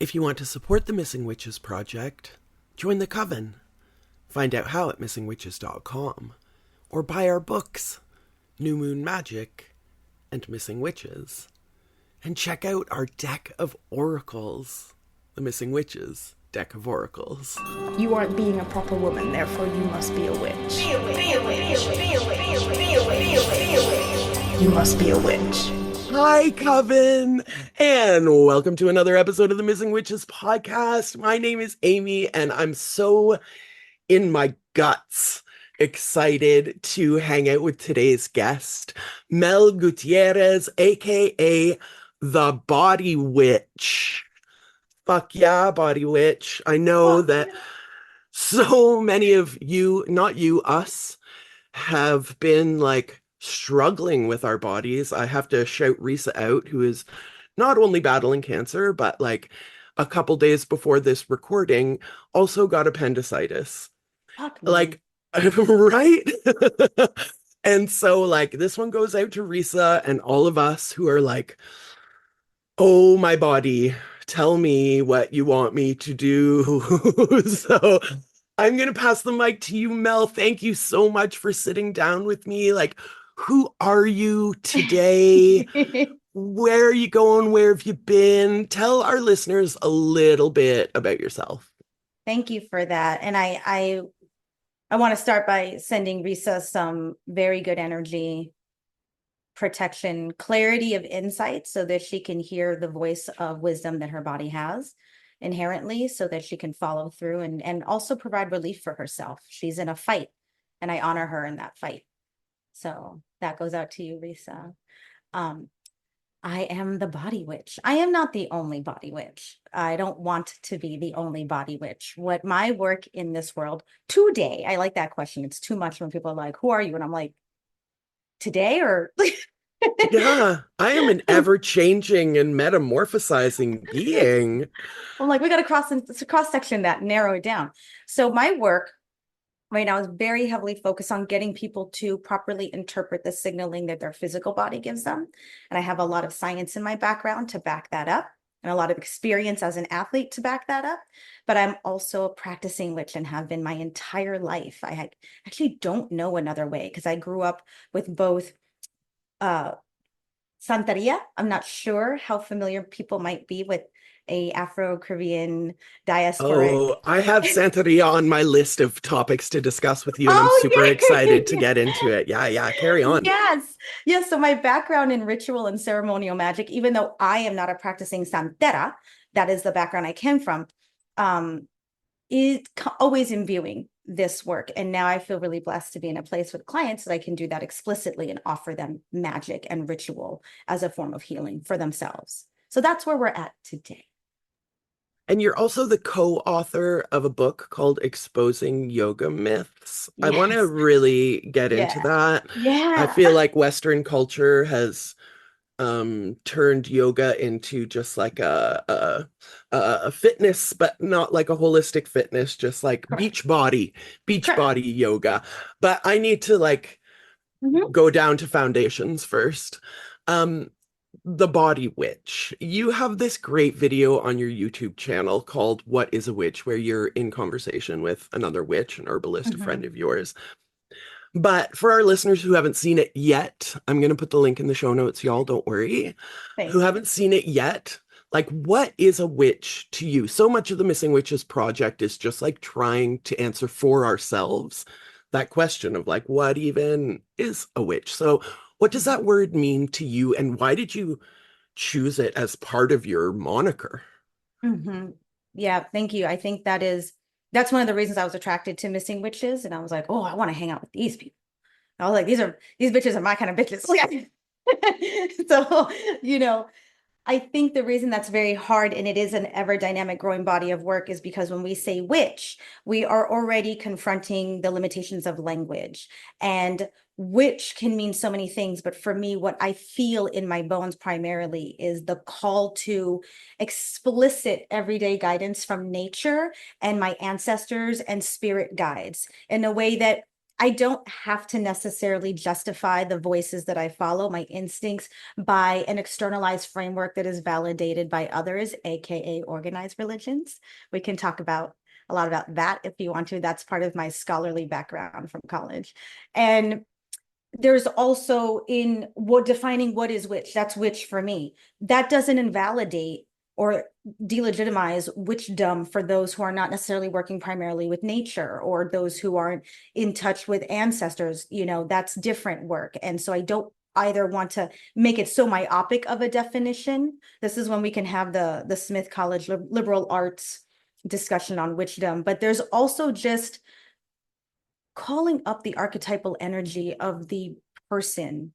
If you want to support the Missing Witches project, join the coven. Find out how at missingwitches.com, or buy our books, New Moon Magic and Missing Witches, and check out our deck of oracles, the Missing Witches deck of oracles. You aren't being a proper woman, therefore you must be a witch. Be a witch. Be a witch. Be a witch. Be a witch. Be a witch. Be a witch. You must be a witch. Hi, Coven, and welcome to another episode of the Missing Witches podcast. My name is Amy, and I'm so in my guts excited to hang out with today's guest, Mel Gutierrez, aka the Body Witch. Fuck yeah, Body Witch. I know that so many of you, not you, us, have been like struggling with our bodies. I have to shout Risa out, who is not only battling cancer, but like a couple days before this recording, also got appendicitis. Fuck me. Like, right? And so, like, this one goes out to Risa and all of us who are like, oh, my body, tell me what you want me to do. So I'm going to pass the mic to you, Mel. Thank you so much for sitting down with me. Like, who are you today? Where are you going? Where have you been? Tell our listeners a little bit about yourself. Thank you for that. And I want to start by sending Risa some very good energy, protection, clarity of insight so that she can hear the voice of wisdom that her body has inherently so that she can follow through and also provide relief for herself. She's in a fight and I honor her in that fight. So that goes out to you, Risa. I am the body witch. I am not the only body witch. I don't want to be the only body witch. What my work in this world today, I like that question. It's too much when people are like, who are you? And I'm like, today or Yeah, I am an ever-changing and metamorphosizing being. I'm like, we got to cross section that, narrow it down. So my work right now is very heavily focused on getting people to properly interpret the signaling that their physical body gives them. And I have a lot of science in my background to back that up and a lot of experience as an athlete to back that up. But I'm also a practicing witch and have been my entire life. Actually don't know another way because I grew up with both Santeria. I'm not sure how familiar people might be with a Afro-Caribbean diasporic. Oh, I have Santeria on my list of topics to discuss with you, and I'm Oh, super yeah. excited to get into it. Yeah, carry on. Yes. Yes. So my background in ritual and ceremonial magic, even though I am not a practicing santera, that is the background I came from, is always imbuing this work. And now I feel really blessed to be in a place with clients that I can do that explicitly and offer them magic and ritual as a form of healing for themselves. So that's where we're at today. And you're also the co-author of a book called Exposing Yoga Myths. I want to Yes. really get into Yeah. that. I Yeah. feel like Western culture has turned yoga into just like a fitness, but not like a holistic fitness, just like Correct. beach Correct. body yoga. But I need to like Mhm. go down to foundations first. The Body Witch. You have this great video on your YouTube channel called What is a Witch, where you're in conversation with another witch, an herbalist, a friend Mhm. of yours. But for our listeners who haven't seen it yet, I'm going to put the link in the show notes, y'all, don't worry. Who Thank you. haven't seen it yet, like, what is a witch to you? So much of the Missing Witches project is just like trying to answer for ourselves that question of like, what even is a witch? So what does that word mean to you, and why did you choose it as part of your moniker? Mhm. Yeah, thank you. I think that's one of the reasons I was attracted to Missing Witches. And I was like, oh, I want to hang out with these people. I was like, these bitches are my kind of bitches. So, you know, I think the reason that's very hard and it is an ever dynamic growing body of work is because when we say witch, we are already confronting the limitations of language. And witch can mean so many things. But for me, what I feel in my bones primarily is the call to explicit everyday guidance from nature and my ancestors and spirit guides in a way that I don't have to necessarily justify the voices that I follow, my instincts, by an externalized framework that is validated by others, aka organized religions. We can talk about a lot about that if you want to. That's part of my scholarly background from college. And there's also in what defining what is witch, that's witch for me. That doesn't invalidate or delegitimize witchdom for those who are not necessarily working primarily with nature or those who aren't in touch with ancestors. You know, that's different work. And so I don't either want to make it so myopic of a definition. This is when we can have the Smith College liberal arts discussion on witchdom, but there's also just calling up the archetypal energy of the person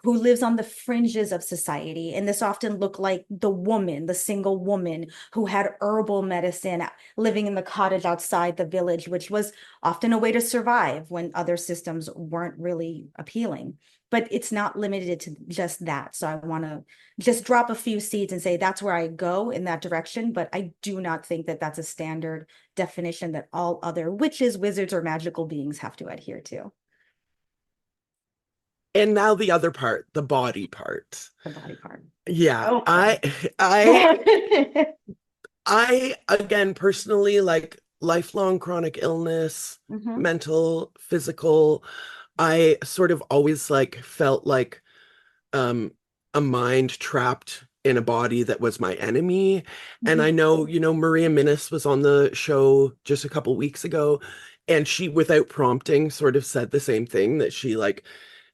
who lives on the fringes of society. And this often looked like the woman, the single woman who had herbal medicine living in the cottage outside the village, which was often a way to survive when other systems weren't really appealing. But it's not limited to just that. So I want to just drop a few seeds and say that's where I go in that direction. But I do not think that that's a standard definition that all other witches, wizards, or magical beings have to adhere to. And now the other part, the body part. The body part. Yeah, Okay. I again personally like lifelong chronic illness, Mhm. mental, physical. I sort of always like felt like um a mind trapped in a body that was my enemy. And I Mhm. know, Maria Minnis was on the show just a couple weeks ago, and she, without prompting, sort of said the same thing, that she like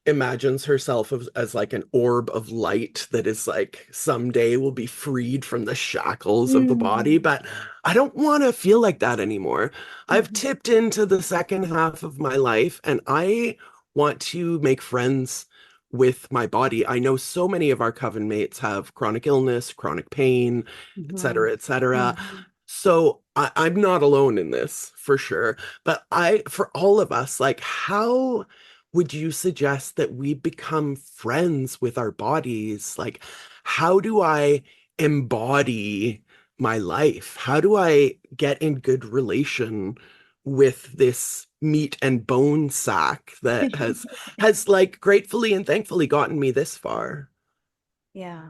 imagines herself as like an orb of light that is like someday will be freed from the shackles of the body. Mm. But I don't want to feel like that anymore. I've Mhm. tipped into the second half of my life and I want to make friends with my body. I know so many of our coven mates have chronic illness, chronic pain, et cetera, Mhm. et cetera. Mhm. So I'm not alone in this for sure. But for all of us, like, how would you suggest that we become friends with our bodies? Like, how do I embody my life? How do I get in good relation with this meat and bone sack that has like gratefully and thankfully gotten me this far? Yeah.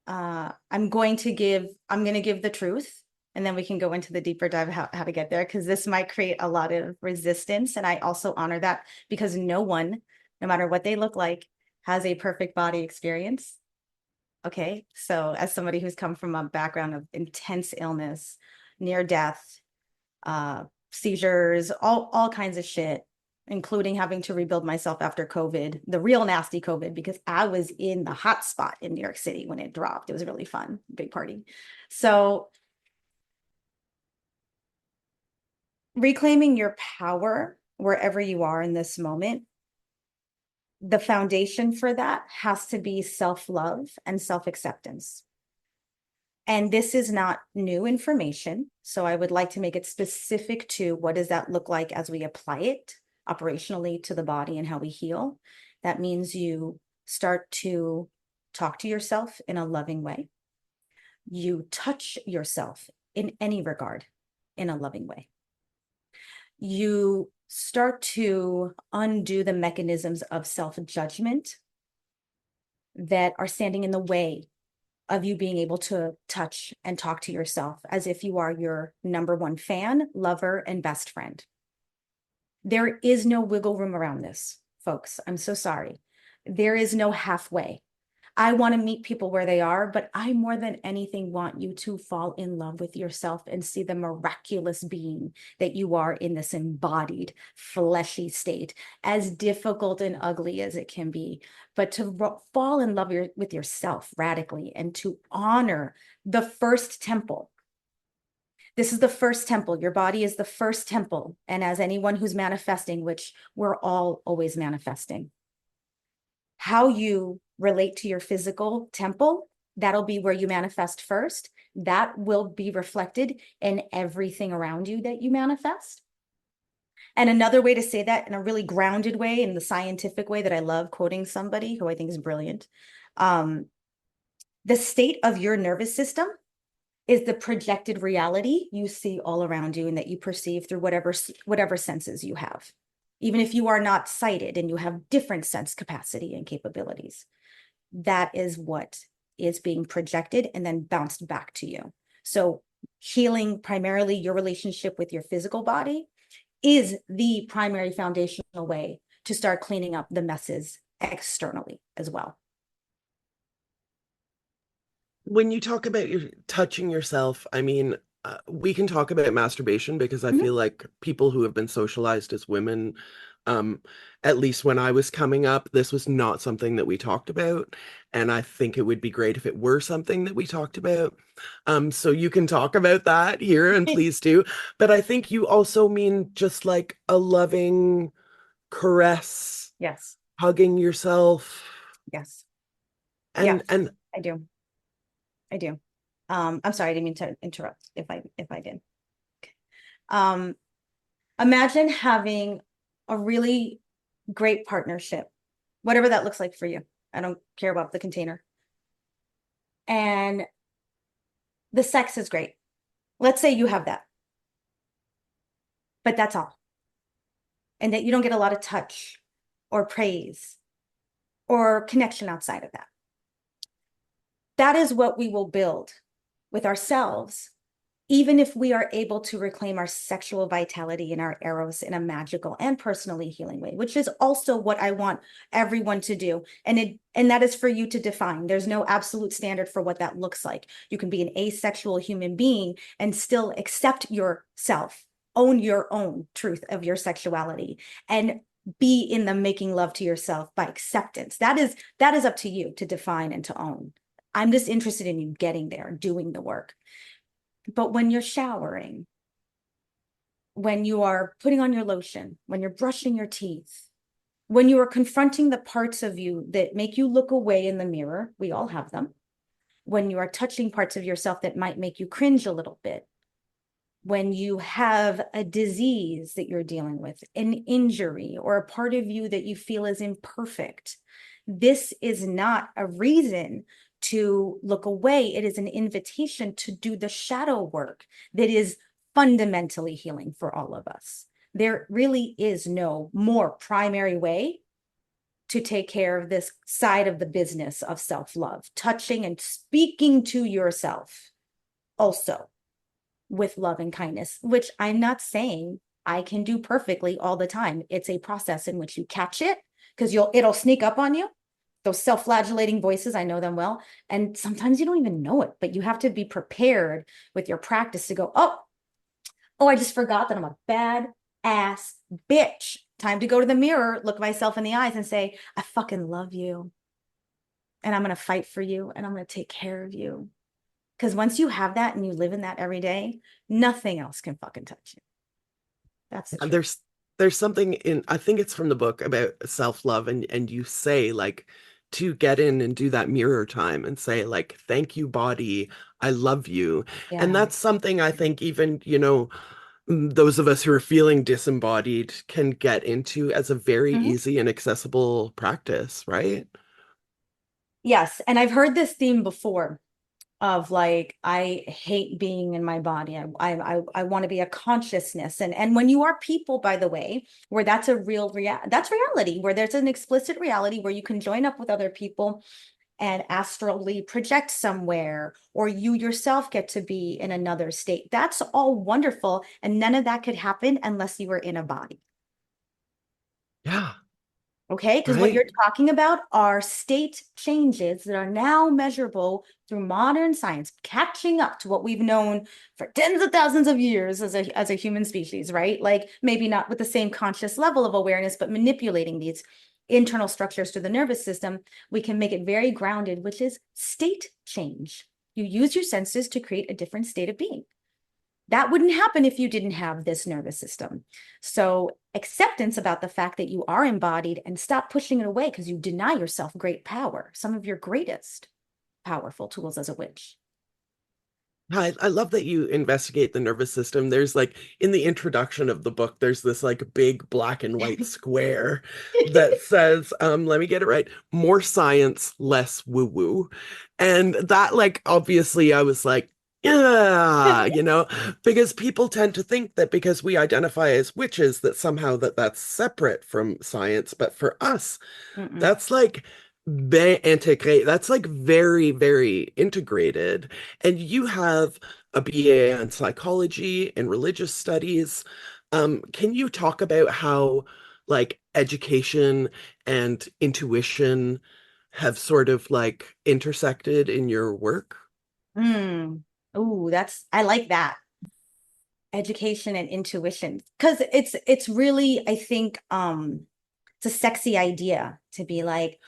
I'm going to give the truth, and then we can go into the deeper dive how to get there, because this might create a lot of resistance. And I also honor that because no one, no matter what they look like, has a perfect body experience. Okay. So as somebody who's come from a background of intense illness, near death, seizures, all kinds of shit, including having to rebuild myself after COVID, the real nasty COVID, because I was in the hot spot in New York City when it dropped. It was really fun, big party. So reclaiming your power wherever you are in this moment, the foundation for that has to be self-love and self-acceptance. And this is not new information. So I would like to make it specific to what does that look like as we apply it operationally to the body and how we heal. That means you start to talk to yourself in a loving way. You touch yourself in any regard in a loving way. You start to undo the mechanisms of self-judgment that are standing in the way of you being able to touch and talk to yourself as if you are your number one fan, lover, and best friend. There is no wiggle room around this, folks. I'm so sorry. There is no halfway. I want to meet people where they are, but I more than anything want you to fall in love with yourself and see the miraculous being that you are in this embodied, fleshy state, as difficult and ugly as it can be, but to fall in love with yourself radically and to honor the first temple. This is the first temple. Your body is the first temple. And as anyone who's manifesting, which we're all always manifesting, how you relate to your physical temple, that'll be where you manifest first. That will be reflected in everything around you that you manifest. And another way to say that in a really grounded way, in the scientific way that I love quoting somebody who I think is brilliant, the state of your nervous system is the projected reality you see all around you and that you perceive through whatever senses you have. even if you are not sighted and you have different sense capacity and capabilities. That is what is being projected and then bounced back to you. So healing primarily your relationship with your physical body is the primary foundational way to start cleaning up the messes externally as well. When you talk about your touching yourself, I mean, we can talk about masturbation because I Mhm. feel like people who have been socialized as women, um, at least when I was coming up, this was not something that we talked about. And I think it would be great if it were something that we talked about. So you can talk about that here and please do. But I think you also mean just like a loving caress, Yes, hugging yourself, yes, and yes, and I do. I do. I'm sorry, I didn't mean to interrupt if I did. Um, Imagine having a really great partnership, whatever that looks like for you. I don't care about the container. And the sex is great. Let's say you have that, but that's all. And that you don't get a lot of touch or praise or connection outside of that. That is what we will build with ourselves, even if we are able to reclaim our sexual vitality and our eros in a magical and personally healing way, which is also what I want everyone to do. And that is for you to define. There's no absolute standard for what that looks like. You can be an asexual human being and still accept yourself, own your own truth of your sexuality, and be in the making love to yourself by acceptance. That is up to you to define and to own. I'm just interested in you getting there, doing the work. But when you're showering, when you are putting on your lotion, when you're brushing your teeth, when you are confronting the parts of you that make you look away in the mirror, we all have them. When you are touching parts of yourself that might make you cringe a little bit, when you have a disease that you're dealing with, an injury, or a part of you that you feel is imperfect, this is not a reason to look away. It is an invitation to do the shadow work that is fundamentally healing for all of us. There really is no more primary way to take care of this side of the business of self-love, touching and speaking to yourself also with love and kindness, which I'm not saying I can do perfectly all the time. It's a process in which you catch it because it'll sneak up on you. Those self-flagellating voices, I know them well. And sometimes you don't even know it, but you have to be prepared with your practice to go, oh, I just forgot that I'm a bad ass bitch. Time to go to the mirror, look myself in the eyes and say, I fucking love you. And I'm going to fight for you and I'm going to take care of you. Because once you have that and you live in that every day, nothing else can fucking touch you. That's the And truth. there's something in, I think it's from the book about self-love, and you say like to get in and do that mirror time and say like, thank you body, I love you. And Yeah. that's something I think even, those of us who are feeling disembodied can get into as a very Mhm. easy and accessible practice, right? Yes. And I've heard this theme before of like, I hate being in my body. I want to be a consciousness. And when you are people, by the way, where that's a that's reality, where there's an explicit reality where you can join up with other people and astrally project somewhere, or you yourself get to be in another state. That's all wonderful. And none of that could happen unless you were in a body. Yeah, Okay, because what right. you're talking about are state changes that are now measurable through modern science, catching up to what we've known for tens of thousands of years as a human species, right? Like maybe not with the same conscious level of awareness, but manipulating these internal structures to the nervous system, we can make it very grounded, which is state change. You use your senses to create a different state of being. That wouldn't happen if you didn't have this nervous system. So acceptance about the fact that you are embodied and stop pushing it away because you deny yourself great power, some of your greatest powerful tools as a witch. I love that you investigate the nervous system. There's like in the introduction of the book, there's this like big black and white square that says, let me get it right, more science, less woo-woo. And that like obviously I was like, Yeah, because people tend to think that because we identify as witches that somehow that's separate from science, but for us, Mm-mm. that's like integrate. That's like very, very integrated. And you have a BA in psychology and religious studies. Can you talk about how like education and intuition have sort of like intersected in your work? Mm. Ooh, I like that. Education and intuition. Because it's really, I think, it's a sexy idea to be like,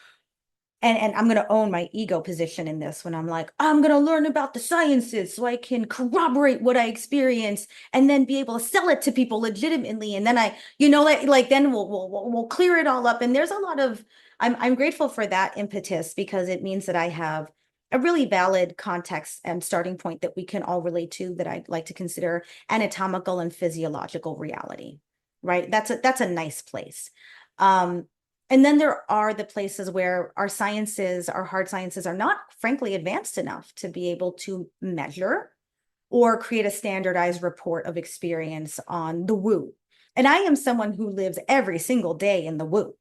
and I'm gonna own my ego position in this when I'm like, I'm gonna learn about the sciences so I can corroborate what I experience and then be able to sell it to people legitimately. And then like then we'll clear it all up. And there's a lot of I'm grateful for that impetus because it means that I have a really valid context and starting point that we can all relate to that I'd like to consider anatomical and physiological reality, right? That's a nice place. Um, and then there are the places where our sciences, our hard sciences, are not, frankly, advanced enough to be able to measure or create a standardized report of experience on the woo. And I am someone who lives every single day in the woo.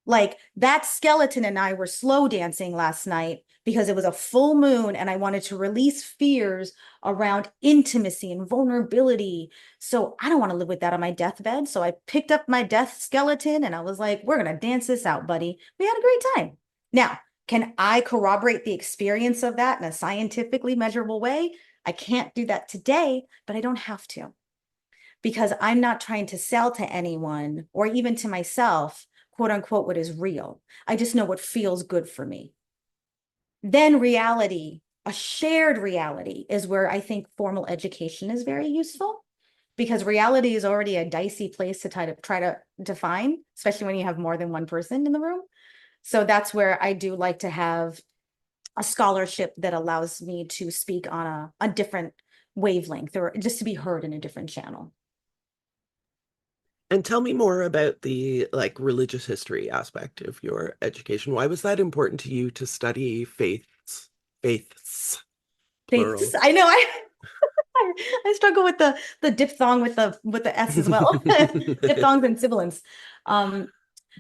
Like that skeleton and I were slow dancing last night because it was a full moon and I wanted to release fears around intimacy and vulnerability. So I don't want to live with that on my deathbed. So I picked up my death skeleton and I was like, we're going to dance this out, buddy. We had a great time. Now, can I corroborate the experience of that in a scientifically measurable way? I can't do that today, but I don't have to because I'm not trying to sell to anyone or even to myself, quote unquote, what is real. I just know what feels good for me. Then reality, a shared reality, is where I think formal education is very useful because reality is already a dicey place to try to define, especially when you have more than one person in the room. So that's where I do like to have a scholarship that allows me to speak on a different wavelength or just to be heard in a different channel. And tell me more about the like religious history aspect of your education. Why was that important to you to study faiths, Thanks. plural? I know I struggle with the diphthong with the S as well. Diphthongs and sibilants. Um,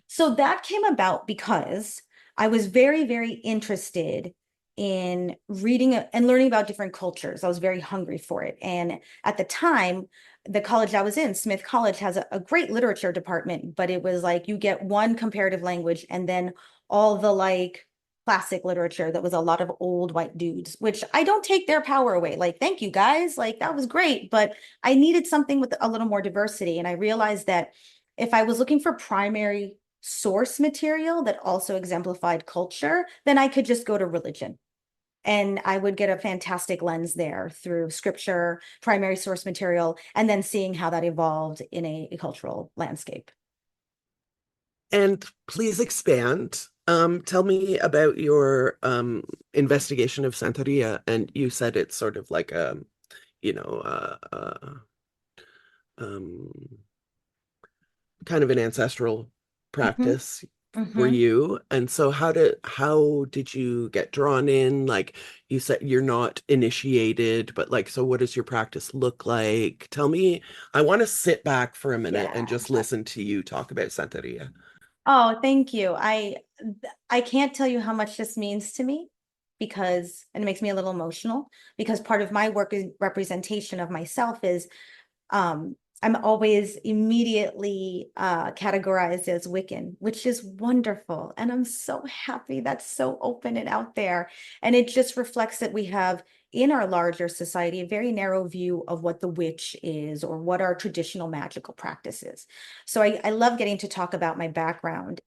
so that came about because I was very, very interested in reading and learning about different cultures. I was very hungry for it. And at the time, the college I was in, Smith College, has a great literature department, but it was like you get one comparative language and then all the like classic literature that was a lot of old white dudes, which I don't take their power away. Like, thank you guys. Like, that was great. But I needed something with a little more diversity. And I realized that if I was looking for primary source material that also exemplified culture, then I could just go to religion. And I would get a fantastic lens there through scripture, primary source material, and then seeing how that evolved in a cultural landscape. And please expand. Tell me about your investigation of Santeria. And you said it's sort of like a, you know, um, kind of an ancestral Mhm, practice for mhm. you. And so how did you get drawn in? Like you said you're not initiated, but like so what does your practice look like? Tell me, I want to sit back for a minute and Yeah. just listen to you talk about Santeria. Oh, thank you. I can't tell you how much this means to me because and it makes me a little emotional because part of my work is representation of myself is um I'm always immediately categorized as Wiccan, which is wonderful. And I'm so happy that's so open and out there. And it just reflects that we have in our larger society a very narrow view of what the witch is or what our traditional magical practice is. So I love getting to talk about my background.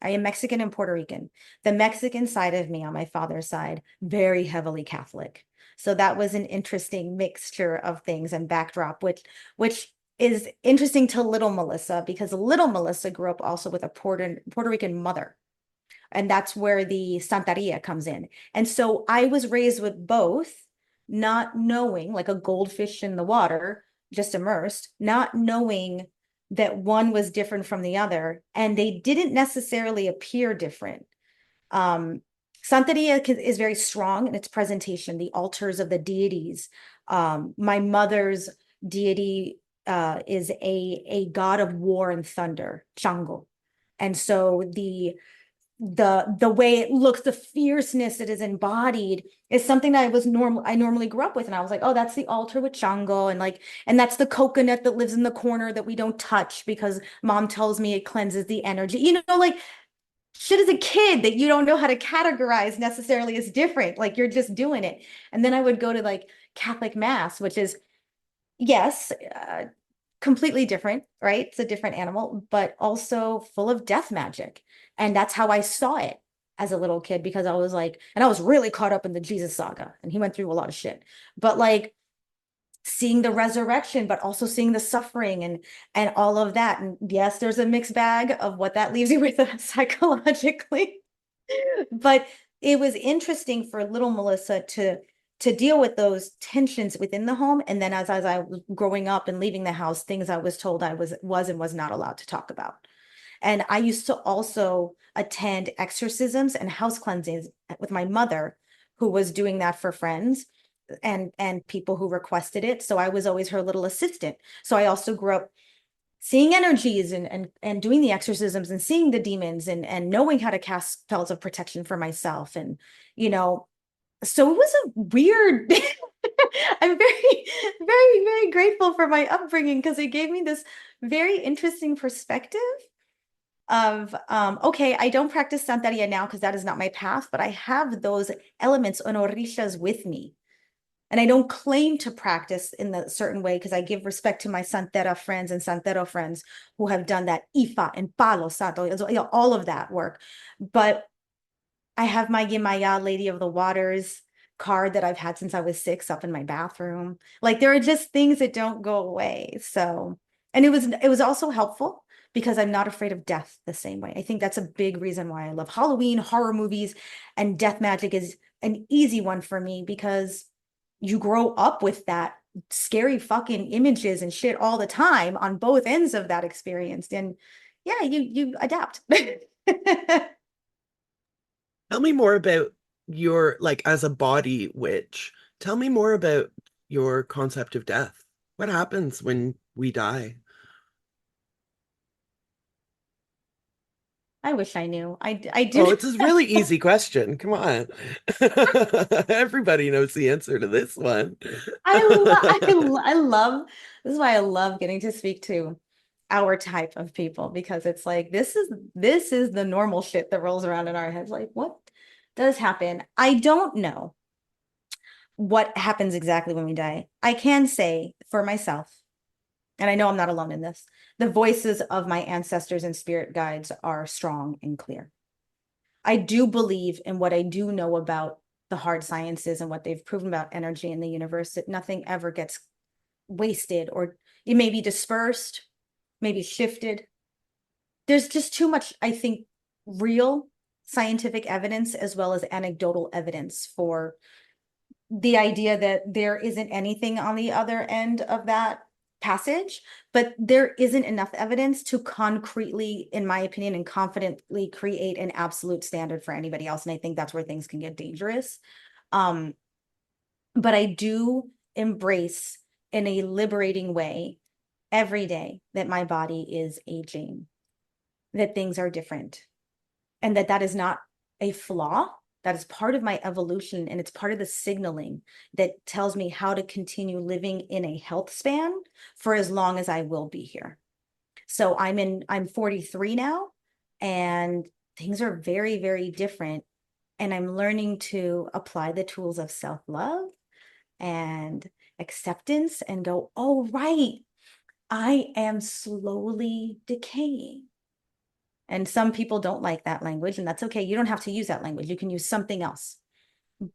I am Mexican and Puerto Rican. The Mexican side of me on my father's side, very heavily Catholic. So that was an interesting mixture of things and backdrop, which is interesting to little Melissa because little Melissa grew up also with a Puerto Rican mother. And that's where the Santeria comes in. And so I was raised with both, not knowing, like a goldfish in the water, just immersed, not knowing that one was different from the other. And they didn't necessarily appear different. Um, Santeria is very strong in its presentation, the altars of the deities. My mother's deity is a god of war and thunder, Chango. And so the way it looks, the fierceness that is embodied is something that I normally grew up with. And I was like, oh, that's the altar with Chango. And that's the coconut that lives in the corner that we don't touch because mom tells me it cleanses the energy. Like shit as a kid that you don't know how to categorize necessarily as different. Like you're just doing it. And then I would go to like Catholic mass, which is, yes, completely different, right? It's a different animal, but also full of death magic. And that's how I saw it as a little kid because I was like, and I was really caught up in the Jesus saga and he went through a lot of shit. But like seeing the resurrection, but also seeing the suffering and all of that. And yes, there's a mixed bag of what that leaves you with psychologically. But it was interesting for little Melissa to deal with those tensions within the home. And then as I was growing up and leaving the house, things I was told I was and was not allowed to talk about. And I used to also attend exorcisms and house cleansings with my mother, who was doing that for friends and people who requested it. So I was always her little assistant. So I also grew up seeing energies and doing the exorcisms and seeing the demons and knowing how to cast spells of protection for myself. And, so it was a weird, I'm very, very, very grateful for my upbringing because it gave me this very interesting perspective of, okay, I don't practice Santeria now because that is not my path, but I have those elements, onorishas, with me. And I don't claim to practice in a certain way because I give respect to my Santera friends and Santero friends who have done that Ifa and Palo Santo, all of that work. But I have my Yemaya, Lady of the Waters card that I've had since I was 6 up in my bathroom. Like there are just things that don't go away. So, and it was also helpful because I'm not afraid of death the same way. I think that's a big reason why I love Halloween, horror movies, and death magic is an easy one for me because you grow up with that scary fucking images and shit all the time on both ends of that experience. And yeah, you adapt. Tell me more about your, like, as a body witch, tell me more about your concept of death. What happens when we die? I wish I knew. I Oh, do. it's a really easy question. Come on. Everybody knows the answer to this one. I love, this is why I love getting to speak to our type of people because it's like this is the normal shit that rolls around in our heads. Like, what does happen? I don't know what happens exactly when we die. I can say for myself, and I know I'm not alone in this, the voices of my ancestors and spirit guides are strong and clear. I do believe in what I do know about the hard sciences and what they've proven about energy in the universe, that nothing ever gets wasted or it may be dispersed, maybe shifted. There's just too much, I think, real scientific evidence as well as anecdotal evidence for the idea that there isn't anything on the other end of that passage, but there isn't enough evidence to concretely, in my opinion, and confidently create an absolute standard for anybody else. And I think that's where things can get dangerous. But I do embrace in a liberating way every day that my body is aging, that things are different, and that is not a flaw. That is part of my evolution, and it's part of the signaling that tells me how to continue living in a health span for as long as I will be here. So I'm 43 now, and things are very, very different. And I'm learning to apply the tools of self-love and acceptance and go, oh, right, I am slowly decaying. And some people don't like that language, and that's okay. You don't have to use that language. You can use something else.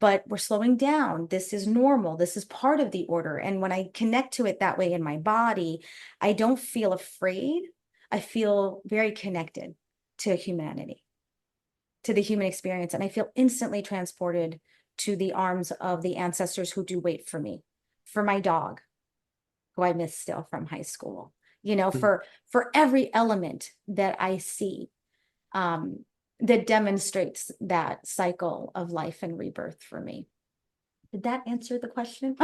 But we're slowing down. This is normal. This is part of the order. And when I connect to it that way in my body, I don't feel afraid. I feel very connected to humanity, to the human experience. And I feel instantly transported to the arms of the ancestors who do wait for me, for my dog, who I miss still from high school, for every element that I see. that demonstrates that cycle of life and rebirth for me. Did that answer the question?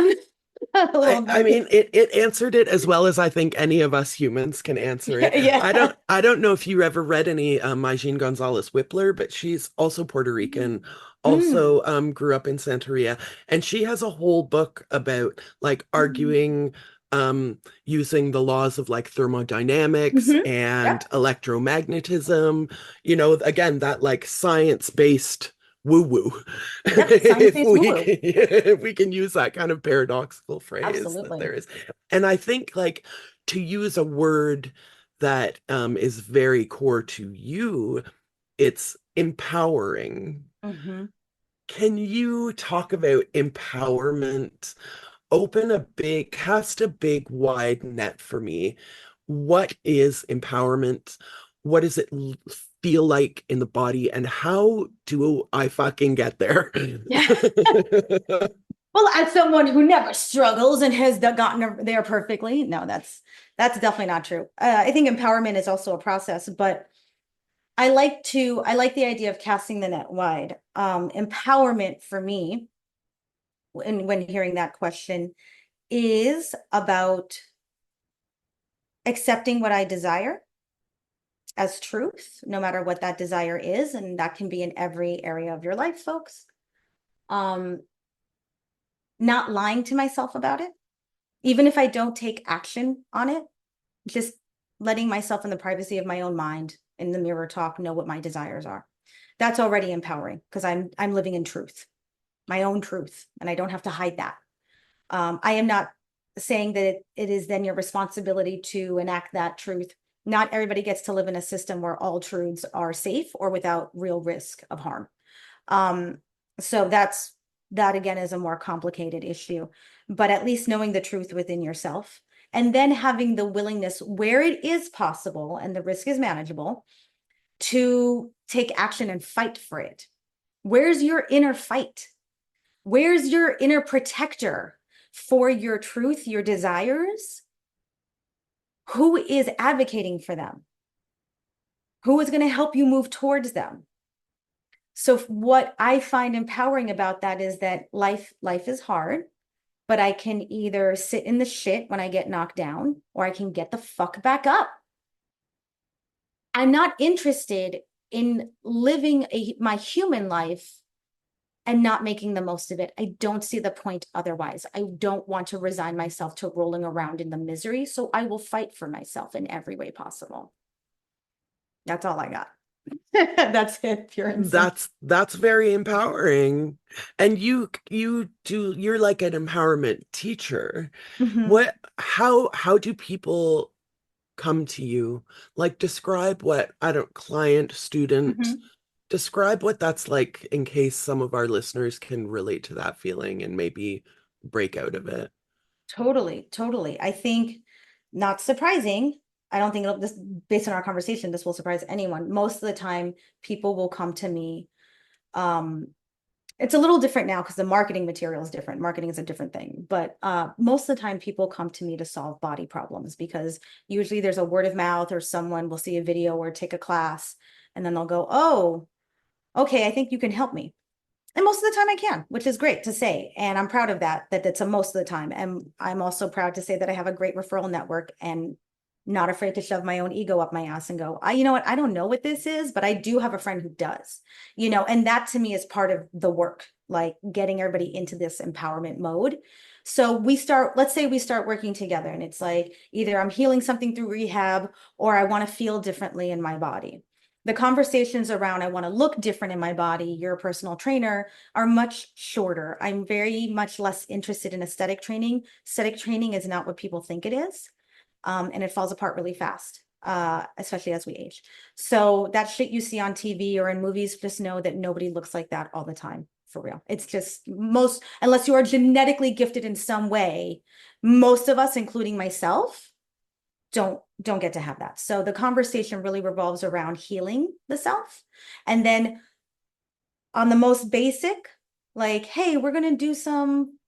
I mean, it answered it as well as I think any of us humans can answer it. Yeah. I don't know if you ever read any Majin Gonzalez Whippler, but she's also Puerto Rican, Mm. also grew up in Santeria, and she has a whole book about like arguing using the laws of like thermodynamics Mm-hmm. and Yep. electromagnetism, again, that like science-based woo-woo. Yep. Science-based woo-woo. If we can use that kind of paradoxical phrase that Absolutely. there is. And I think like to use a word that is very core to you, it's empowering. Mm-hmm. Can you talk about empowerment? Cast a big wide net for me. What is empowerment? What does it feel like in the body? And how do I fucking get there? Yeah. Well, as someone who never struggles and has gotten there perfectly, no, that's definitely not true. I think empowerment is also a process, but I like the idea of casting the net wide. Empowerment for me, when hearing that question, is about accepting what I desire as truth, no matter what that desire is, and that can be in every area of your life, folks. Not lying to myself about it, even if I don't take action on it, just letting myself in the privacy of my own mind in the mirror talk know what my desires are. That's already empowering because I'm living in truth, my own truth, and I don't have to hide that. I am not saying that it is then your responsibility to enact that truth. Not everybody gets to live in a system where all truths are safe or without real risk of harm. So that again is a more complicated issue, but at least knowing the truth within yourself and then having the willingness where it is possible and the risk is manageable to take action and fight for it. Where's your inner fight? Where's your inner protector for your truth, your desires? Who is advocating for them? Who is going to help you move towards them? So what I find empowering about that is that life is hard, but I can either sit in the shit when I get knocked down, or I can get the fuck back up. I'm not interested in living my human life and not making the most of it. I don't see the point otherwise. I don't want to resign myself to rolling around in the misery, so I will fight for myself in every way possible. That's all I got. That's it, pure and simple. That's very empowering. And you're like an empowerment teacher. Mhm. How do people come to you? Like describe what, I don't, client, student, Mhm. describe what that's like in case some of our listeners can relate to that feeling and maybe break out of it. Totally, totally. I think not surprising. I don't think this, based on our conversation, this will surprise anyone. Most of the time, people will come to me. Um, it's a little different now because the marketing material is different. Marketing is a different thing, but most of the time, people come to me to solve body problems because usually there's a word of mouth or someone will see a video or take a class, and then they'll go, "Oh, okay, I think you can help me." And most of the time I can, which is great to say. And I'm proud of that that's a most of the time. And I'm also proud to say that I have a great referral network and not afraid to shove my own ego up my ass and go, you know what, I don't know what this is, but I do have a friend who does, and that to me is part of the work, like getting everybody into this empowerment mode. So let's say we start working together and it's like either I'm healing something through rehab or I want to feel differently in my body. The conversations around I want to look different in my body, you're a personal trainer, are much shorter. I'm very much less interested in aesthetic training. Aesthetic training is not what people think it is. And it falls apart really fast, especially as we age. So that shit you see on TV or in movies, just know that nobody looks like that all the time, for real. It's just unless you are genetically gifted in some way, most of us, including myself, don't get to have that. So the conversation really revolves around healing the self. And then on the most basic, like, hey, we're going to do some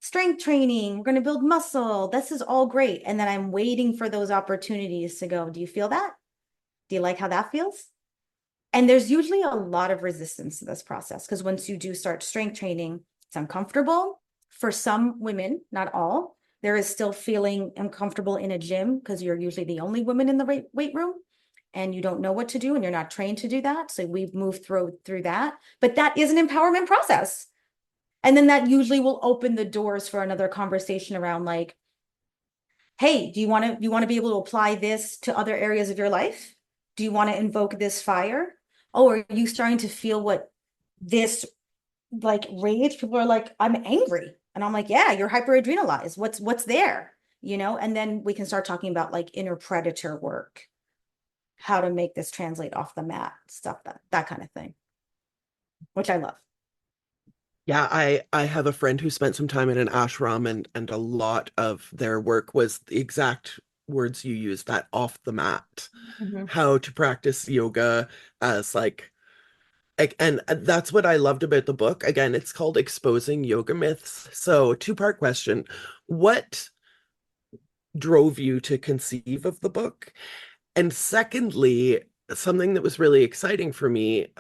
strength training. We're going to build muscle. This is all great. And then I'm waiting for those opportunities to go, do you feel that? Do you like how that feels? And there's usually a lot of resistance to this process because once you do start strength training, it's uncomfortable. For some women, not all, there is still feeling uncomfortable in a gym because you're usually the only woman in the weight room and you don't know what to do and you're not trained to do that. So we've moved through that, but that is an empowerment process. And then that usually will open the doors for another conversation around like, hey, do you want to be able to apply this to other areas of your life? Do you want to invoke this fire? Oh, are you starting to feel what this like rage? People are like, I'm angry. And I'm like, yeah, you're hyperadrenalized. What's there? You know, and then we can start talking about like inner predator work, how to make this translate off the mat, stuff that kind of thing, which I love. Yeah, I have a friend who spent some time in an ashram, and a lot of their work was the exact words you used, that off the mat, Mhm. how to practice yoga as and that's what I loved about the book. Again, it's called Exposing Yoga Myths. So, two-part question. What drove you to conceive of the book? And secondly, something that was really exciting for me,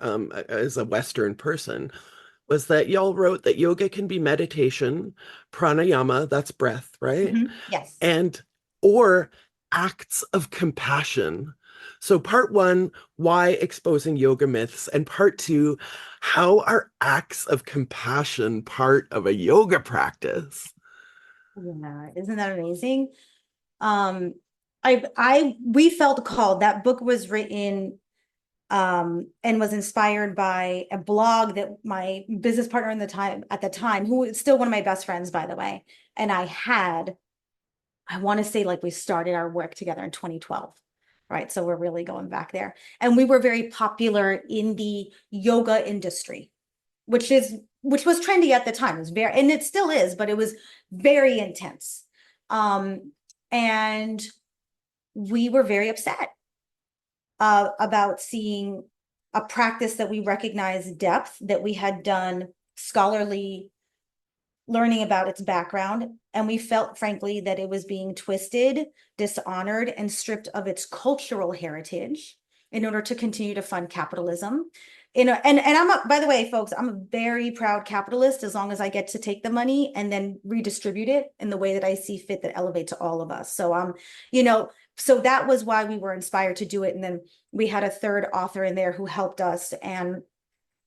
as a Western person, was that y'all wrote that yoga can be meditation, pranayama, that's breath, right? Yes. And or acts of compassion. So part one, why exposing yoga myths? And part two, how are acts of compassion part of a yoga practice? Yeah, isn't that amazing? Um, we felt called. That book was written and was inspired by a blog that my business partner at the time, who is still one of my best friends, by the way, and I want to say like we started our work together in 2012. Right. So we're really going back there. And we were very popular in the yoga industry, which was trendy at the time. It was very, and it still is, but it was very intense. And we were very upset about seeing a practice that we recognized depth, that we had done scholarly learning about its background. And we felt, frankly, that it was being twisted, dishonored, and stripped of its cultural heritage in order to continue to fund capitalism. You know, and by the way, folks, I'm a very proud capitalist as long as I get to take the money and then redistribute it in the way that I see fit that elevates all of us. So you know, so that was why we were inspired to do it. And then we had a third author in there who helped us, and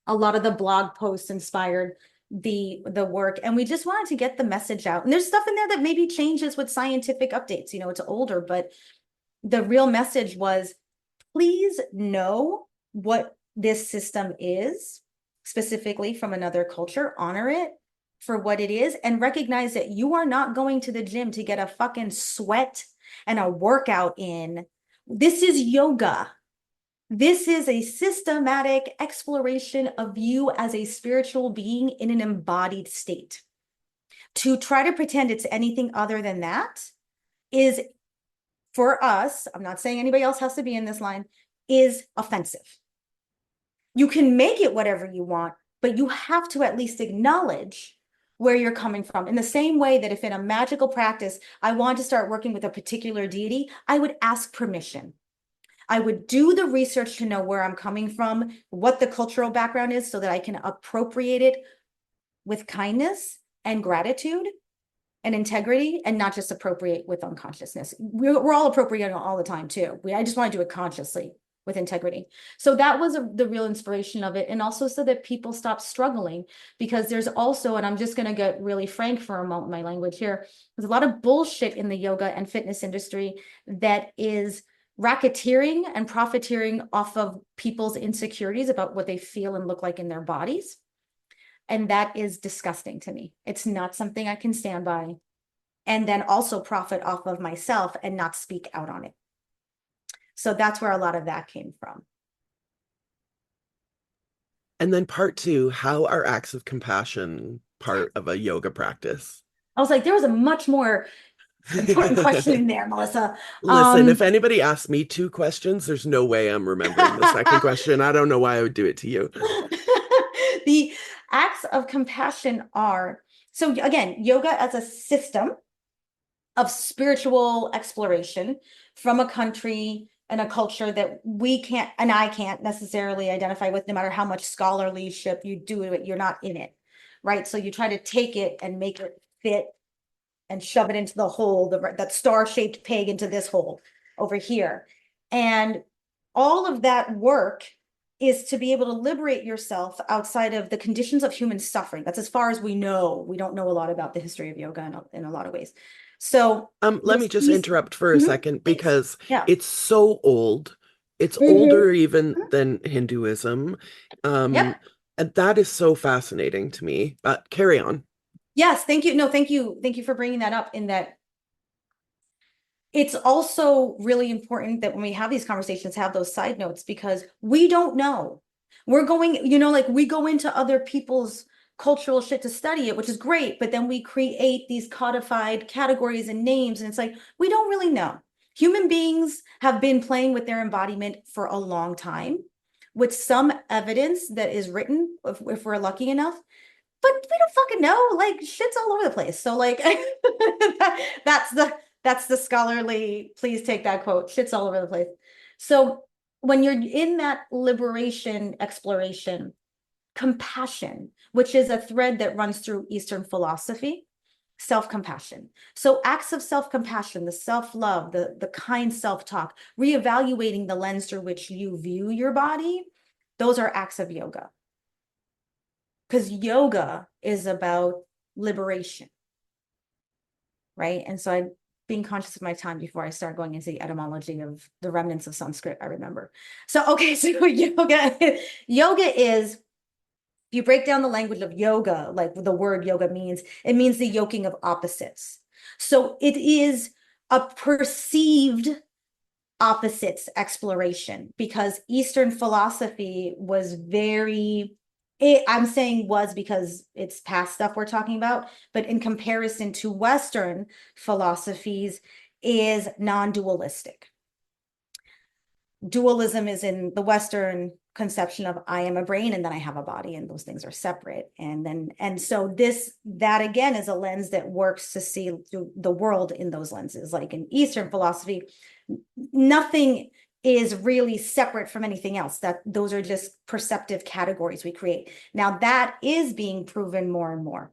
a lot of the blog posts inspired the work, and we just wanted to get the message out. And there's stuff in there that maybe changes with scientific updates. You know, it's older, but the real message was, please know what this system is, specifically from another culture, honor it for what it is, and recognize that you are not going to the gym to get a fucking sweat and a workout in. This is yoga. This is a systematic exploration of you as a spiritual being in an embodied state. To try to pretend it's anything other than that is, for us, I'm not saying anybody else has to be in this line, is offensive. You can make it whatever you want, but you have to at least acknowledge where you're coming from. In the same way that if in a magical practice, I want to start working with a particular deity, I would ask permission. I would do the research to know where I'm coming from, what the cultural background is, so that I can appropriate it with kindness and gratitude and integrity, and not just appropriate with unconsciousness. We're all appropriating all the time too. I just want to do it consciously with integrity. So that was the real inspiration of it. And also so that people stop struggling, because there's also, and I'm just going to get really frank for a moment, my language here, there's a lot of bullshit in the yoga and fitness industry that is racketeering and profiteering off of people's insecurities about what they feel and look like in their bodies. And that is disgusting to me. It's not something I can stand by. And then also profit off of myself and not speak out on it. So that's where a lot of that came from. And then part two, how are acts of compassion part of a yoga practice? I was like, there was a much more important question in there, Melissa. Listen, if anybody asks me two questions, there's no way I'm remembering the second question. I don't know why I would do it to you. The acts of compassion are, so again, yoga as a system of spiritual exploration from a country and a culture that we can't, and I can't necessarily identify with, no matter how much scholarlyship you do it, you're not in it, right? So you try to take it and make it fit and shove it into the hole, that star-shaped peg into this hole over here. And all of that work is to be able to liberate yourself outside of the conditions of human suffering. That's as far as we know. We don't know a lot about the history of yoga in a lot of ways. So Let me just interrupt for a second because yeah. it's so old. It's older even than Hinduism. Yep. And that is so fascinating to me. But carry on. Yes, thank you. No, thank you. Thank you for bringing that up, in that it's also really important that when we have these conversations, have those side notes, because we don't know. We're going, like, we go into other people's cultural shit to study it, which is great, but then we create these codified categories and names, and it's like, we don't really know. Human beings have been playing with their embodiment for a long time, with some evidence that is written, if we're lucky enough, but we don't fucking know. Like, shit's all over the place. So like that's the scholarly, please take that quote. Shit's all over the place. So when you're in that liberation exploration, compassion, which is a thread that runs through Eastern philosophy, self-compassion. So acts of self-compassion, the self-love, the kind self-talk, reevaluating the lens through which you view your body, those are acts of yoga. Because yoga is about liberation, right? And so I'm being conscious of my time before I start going into the etymology of the remnants of Sanskrit, I remember. So, okay, so yoga is, if you break down the language of yoga, like the word yoga means, it means the yoking of opposites. So it is a perceived opposites exploration, because Eastern philosophy was very, I'm saying was because it's past stuff we're talking about, but in comparison to Western philosophies, is non-dualistic. Dualism is in the Western conception of I am a brain and then I have a body, and those things are separate. And so that again is a lens that works to see through the world in those lenses. Like in Eastern philosophy, nothing is really separate from anything else. That those are just perceptive categories we create. Now that is being proven more and more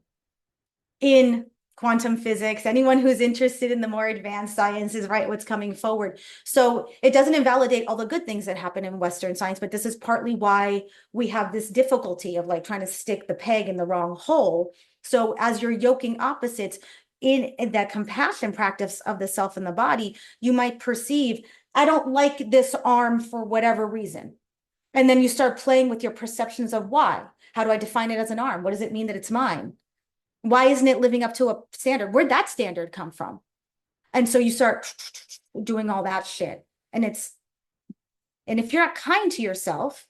in quantum physics. Anyone who's interested in the more advanced science is right what's coming forward. So it doesn't invalidate all the good things that happen in Western science, but this is partly why we have this difficulty of like trying to stick the peg in the wrong hole. So as you're yoking opposites in that compassion practice of the self and the body, you might perceive, I don't like this arm for whatever reason. And then you start playing with your perceptions of why. How do I define it as an arm? What does it mean that it's mine? Why isn't it living up to a standard? Where'd that standard come from? And so you start doing all that shit. And if you're not kind to yourself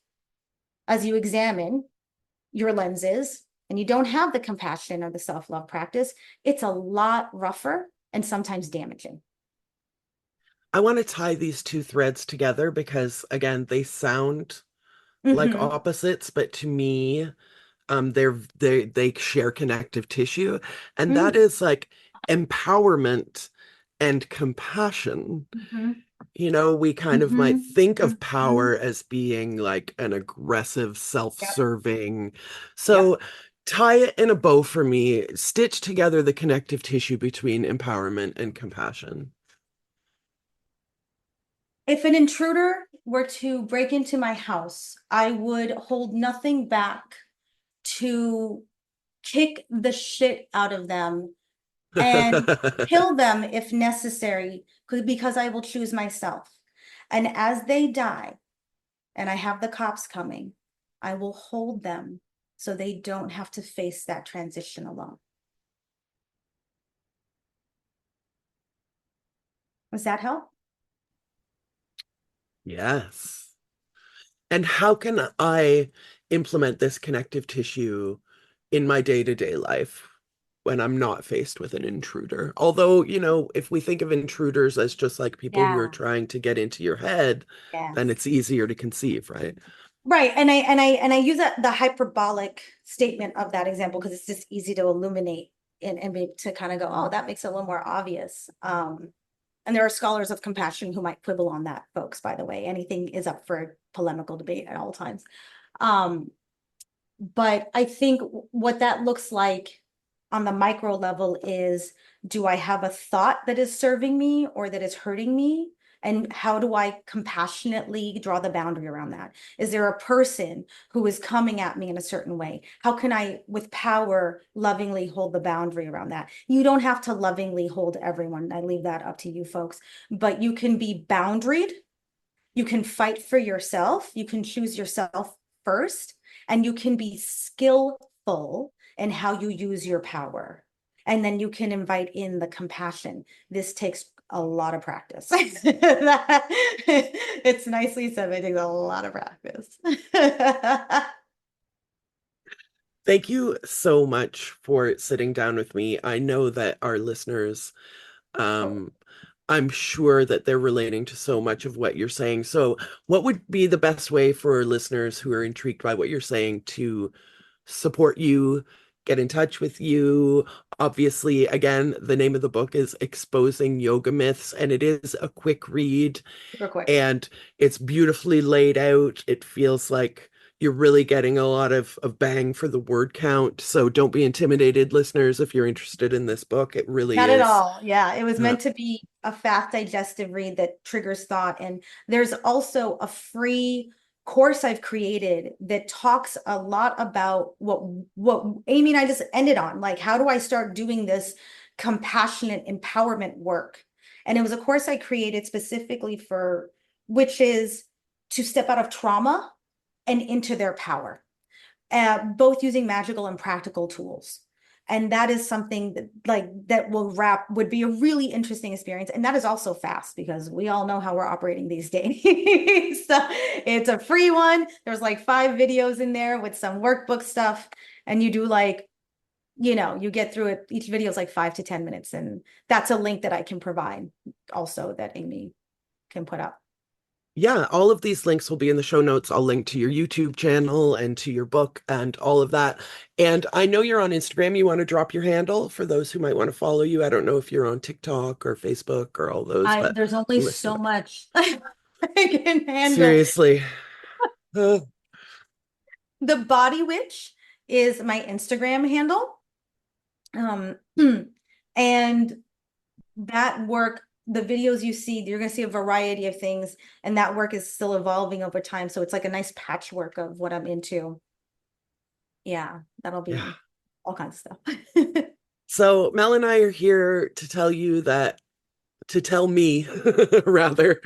as you examine your lenses, and you don't have the compassion or the self-love practice, it's a lot rougher and sometimes damaging. I want to tie these two threads together because, again, they sound like opposites, but to me, they share connective tissue, and that is like empowerment and compassion. We kind of might think of power as being like an aggressive, self-serving. So tie it in a bow for me, stitch together the connective tissue between empowerment and compassion. If an intruder were to break into my house, I would hold nothing back to kick the shit out of them and kill them if necessary, because I will choose myself. And as they die, and I have the cops coming, I will hold them so they don't have to face that transition alone. Does that help? Yes. And how can I implement this connective tissue in my day-to-day life when I'm not faced with an intruder? Although, if we think of intruders as just like people who are trying to get into your head, then it's easier to conceive, right? Right. And I use the hyperbolic statement of that example because it's just easy to illuminate and to kind of go, oh, that makes it a little more obvious. And there are scholars of compassion who might quibble on that, folks, by the way. Anything is up for polemical debate at all times. But I think what that looks like on the micro level is, do I have a thought that is serving me or that is hurting me? And how do I compassionately draw the boundary around that? Is there a person who is coming at me in a certain way? How can I, with power, lovingly hold the boundary around that? You don't have to lovingly hold everyone. I leave that up to you folks, but you can be boundaried. You can fight for yourself. You can choose yourself first, and you can be skillful in how you use your power. And then you can invite in the compassion. This takes a lot of practice. It's nicely said, but it takes a lot of practice. Thank you so much for sitting down with me. I know that our listeners, I'm sure that they're relating to so much of what you're saying. So, what would be the best way for listeners who are intrigued by what you're saying to support you, get in touch with you? Obviously, again, the name of the book is Exposing Yoga Myths, and it is a quick read Super quick. and it's beautifully laid out. It feels like you're really getting a lot of bang for the word count. So don't be intimidated, listeners, if you're interested in this book. It really Not at is. all. Yeah, it was Uh, meant to be a fast, digestive read that triggers thought. And there's also a free course I've created that talks a lot about what Amy and I just ended on. Like, how do I start doing this compassionate empowerment work? And it was a course I created specifically for witches to step out of trauma and into their power, both using magical and practical tools. And that is something that would be a really interesting experience. And that is also fast because we all know how we're operating these days. So it's a free one. There's like 5 videos in there with some workbook stuff. And you do you get through it. Each video is like 5 to 10 minutes. And that's a link that I can provide also that Amy can put up. yeah, all of these links will be in the show notes. I'll link to your YouTube channel and to your book and all of that. And I know you're on Instagram. You want to drop your handle for those who might want to follow you. I don't know if you're on TikTok or Facebook or all those, but There's only so much I can handle. seriously. Uh, The Body Witch is my Instagram handle. And that work, the videos you see, you're going to see a variety of things, and that work is still evolving over time. So it's like a nice patchwork of what I'm into. Yeah, that'll be yeah. all kinds of stuff. So Mel and I are here to tell me rather,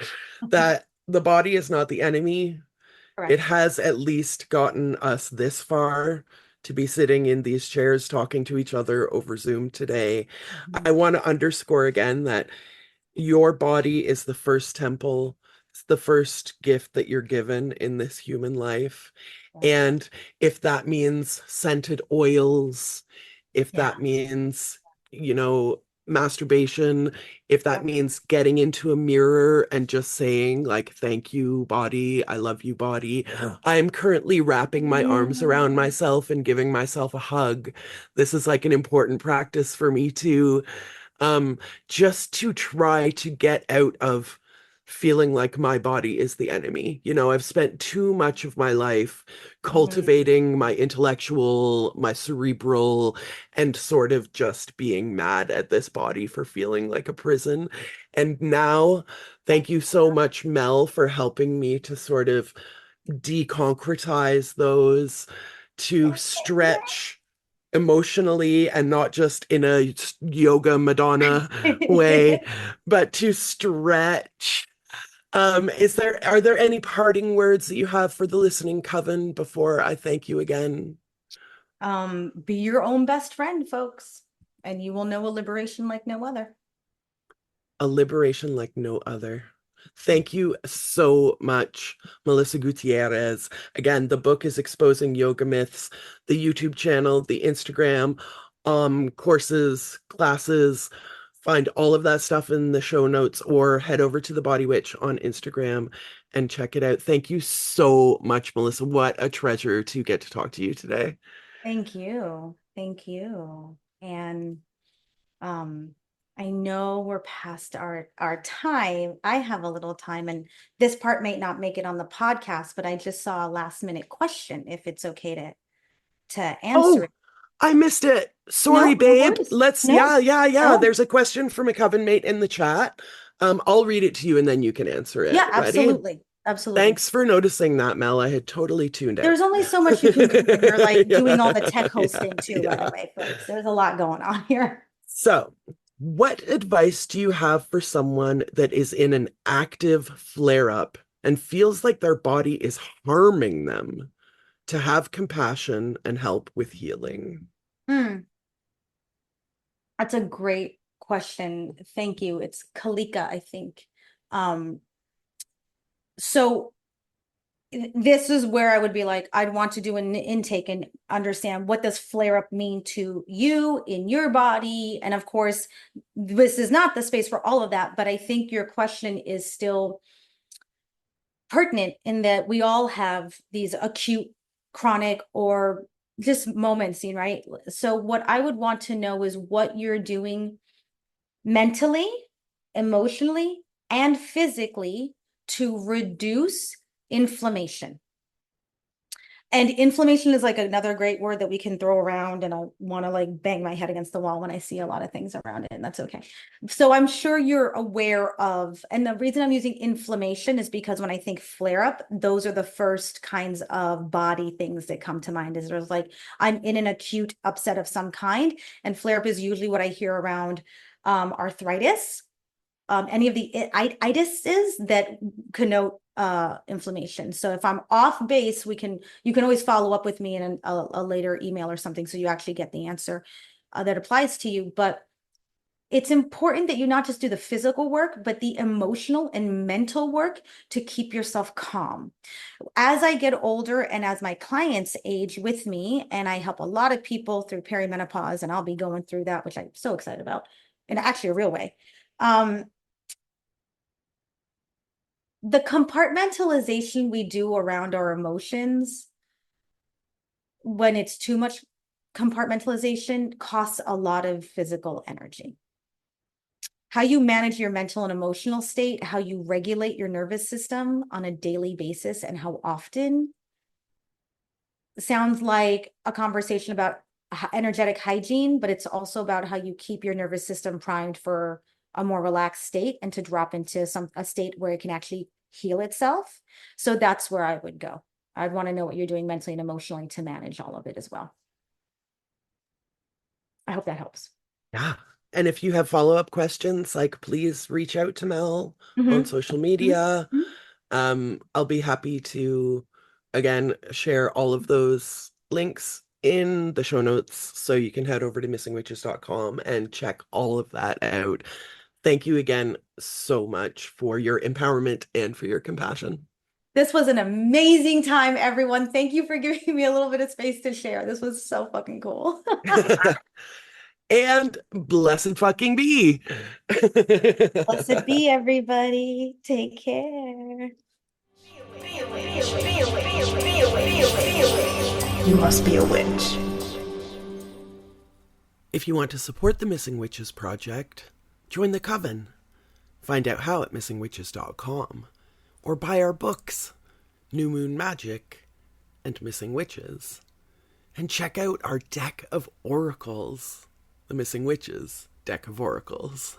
that the body is not the enemy. It Correct. has at least gotten us this far to be sitting in these chairs talking to each other over Zoom today. Mhm. I want to underscore again that your body is the first temple. It's the first gift that you're given in this human life. Yeah. And if that means scented oils, if Yeah. that means, you know, masturbation, if that Yep. means getting into a mirror and just saying, like, thank you, body, I love you, body. I'm currently wrapping my arms around Mm. myself and giving myself a hug. This is like an important practice for me too, um, just to try to get out of feeling like my body is the enemy. You know, I've spent too much of my life Mhm. cultivating my intellectual, my cerebral, and sort of just being mad at this body for feeling like a prison. And now, thank you so much, Mel, for helping me to sort of deconcretize those, to stretch emotionally and not just in a yoga Madonna way, but to stretch. Are there any parting words that you have for the listening coven before I thank you again? Be your own best friend, folks, and you will know a liberation like no other. A liberation like no other. Thank you so much, Melissa Gutierrez. Again, the book is Exposing Yoga Myths, the YouTube channel, the Instagram, courses, classes. Find all of that stuff in the show notes or head over to the Body Witch on Instagram and check it out. Thank you so much, Melissa. What a treasure to get to talk to you today. Thank you. Thank you. And um I know we're past our time. I have a little time, and this part may not make it on the podcast, but I just saw a last minute question, if it's okay to answer Oh, it. I missed it. Sorry, No, no babe. worries. Let's, No, yeah. no. There's a question from a coven mate in the chat. I'll read it to you and then you can answer it. Yeah, Ready? absolutely. Absolutely. Thanks for noticing that, Mel. I had totally tuned out. There's only so much you can do when you're like doing all the tech hosting too, by the Yeah. way, folks. There's a lot going on here. So, what advice do you have for someone that is in an active flare up and feels like their body is harming them to have compassion and help with healing? Hmm. That's a great question. Thank you. It's Kalika, I think. Um, so this is where I would be like, I'd want to do an intake and understand, what does flare up mean to you in your body? And of course, this is not the space for all of that, but I think your question is still pertinent in that we all have these acute, chronic, or just moments, right? So what I would want to know is what you're doing mentally, emotionally, and physically to reduce inflammation. And inflammation is like another great word that we can throw around, and I want to like bang my head against the wall when I see a lot of things around it, and that's okay. So I'm sure you're aware of, and the reason I'm using inflammation is because when I think flare up, those are the first kinds of body things that come to mind. Is there's like, I'm in an acute upset of some kind, and flare up is usually what I hear around arthritis, any of the itises that connote inflammation. So if I'm off base, you can always follow up with me in a later email or something, so you actually get the answer that applies to you. But it's important that you not just do the physical work, but the emotional and mental work to keep yourself calm. As I get older and as my clients age with me, and I help a lot of people through perimenopause, and I'll be going through that, which I'm so excited about, in actually a real way. The compartmentalization we do around our emotions, when it's too much compartmentalization, costs a lot of physical energy. How you manage your mental and emotional state, how you regulate your nervous system on a daily basis, and how often sounds like a conversation about energetic hygiene, but it's also about how you keep your nervous system primed for a more relaxed state and to drop into a state where it can actually heal itself. So that's where I would go. I'd want to know what you're doing mentally and emotionally to manage all of it as well. I hope that helps. Yeah. And if you have follow-up questions, like please reach out to Mel on Mm-hmm. social media. Mm-hmm. I'll be happy to again share all of those links in the show notes so you can head over to missingwitches.com and check all of that out. Thank you again so much for your empowerment and for your compassion. This was an amazing time, everyone. Thank you for giving me a little bit of space to share. This was so fucking cool. And blessed fucking be. Blessed be, everybody. Take care. You must be a witch. If you want to support the Missing Witches Project, join the Coven. Find out how at missingwitches.com, or buy our books, New Moon Magic and Missing Witches. And check out our deck of oracles, the Missing Witches deck of oracles.